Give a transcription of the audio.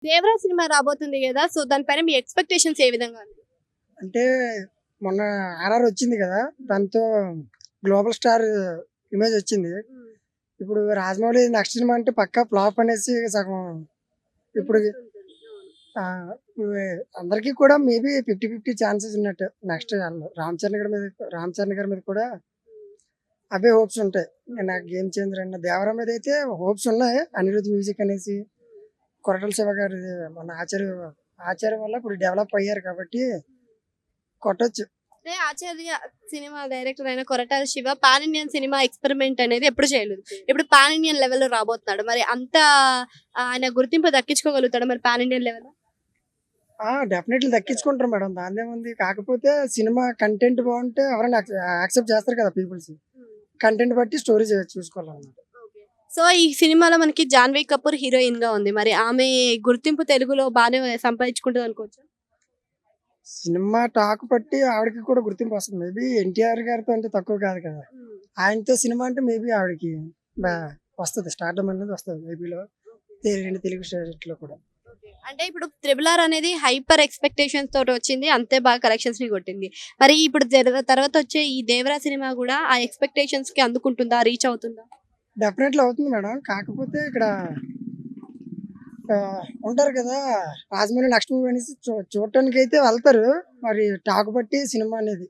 Devara cinema రాబోతుంది గదా! So, దానిపైన మీ ఎక్స్‌పెక్టేషన్స్ ఏ విధంగా ఉంది? అంటే మొన్న ఆర్ఆర్ వచ్చింది కదా, దాంతో గ్లోబల్ స్టార్ ఇమేజ్ వచ్చింది. ఇప్పుడు రాజమౌళి నెక్స్ట్ సినిమా అంటే పక్కా ఫ్లాప్ అనేసి సగం ఇప్పుడు ఆ, అందరికీ కూడా మేబీ 50-50 ఛాన్సెస్ ఉన్నట్టు. నెక్స్ట్ రామ్ చరణ్ గారి మీద కూడా అవే హోప్స్ ఉంటాయి. నాకు గేమ్ చేంజర్ అన్న దేవరా మీద అయితే హోప్స్ ఉన్నాయి. అనిరుద్ధ్ మ్యూజిక్ అనేసి కొరటాల శివ గారి మన ఆచార్య వల్ల ఇప్పుడు డెవలప్ అయ్యారు కాబట్టి కొట్టొచ్చు. అంటే ఆచార్య సినిమా డైరెక్టర్ అయిన Koratala Shiva pan Indian cinema experiment అనేది ఎప్పుడు చేయలేదు. ఇప్పుడు పాన్ ఇండియన్ లెవెల్‌లో రాబోతున్నాడు. మరి అంత ఆయన గుర్తింపు దక్కించుకోగలుగుతాడా మరి పాన్ ఇండియన్ లెవెల్‌లో? డెఫినెట్లీ దక్కించుకుంటారు మేడం, దానిదేముంది. కాకపోతే సినిమా కంటెంట్ బాగుంటే ఎవరైనా యాక్సెప్ట్ చేస్తారు కదా పీపుల్స్. కంటెంట్ బట్టి స్టోరీ చూసుకోవాలన్నమాట. సో, ఈ సినిమాలో మనకి జాన్వీ కపూర్ హీరోయిన్‌గా ఉంది. మరి ఆమె గుర్తింపు తెలుగులో బానే సంపాదించుకుంటది అనుకోవచ్చా? సినిమా టాక్ బట్టి ఆవిడకి కూడా గుర్తింపు వస్తుంది. మేబీ ఎన్టీఆర్ గారితో అంటే తక్కువ కాదు కదా. ఆయనతో సినిమా అంటే మేబీ ఆవిడకి వస్తుంది, స్టార్డమ్ అనేది వస్తుంది ఏపీలో, రెండు తెలుగు స్టేట్లో కూడా. అంటే ఇప్పుడు 'త్రిబుల్ ఆర్' అనేది హైపర్ ఎక్స్‌పెక్టేషన్స్ తోటి వచ్చింది. అంతే బాగా కలెక్షన్స్‌ని కొట్టింది. మరి ఇప్పుడు తర్వాత వచ్చే ఈ 'దేవరా' సినిమా గూడా ఆ ఎక్స్‌పెక్టేషన్స్‌కి అందుకుంటుందా? రీచ్ అవుతుందా? డెఫినెట్లీ అవుతుంది మేడం. కాకపోతే ఇక్కడ ఉంటారు కదా, రాజమౌళి నెక్స్ట్ మూవీ అనేసి చూడటానికి అయితే వెళ్తారు. మరి టాక్ బట్టి సినిమా అనేది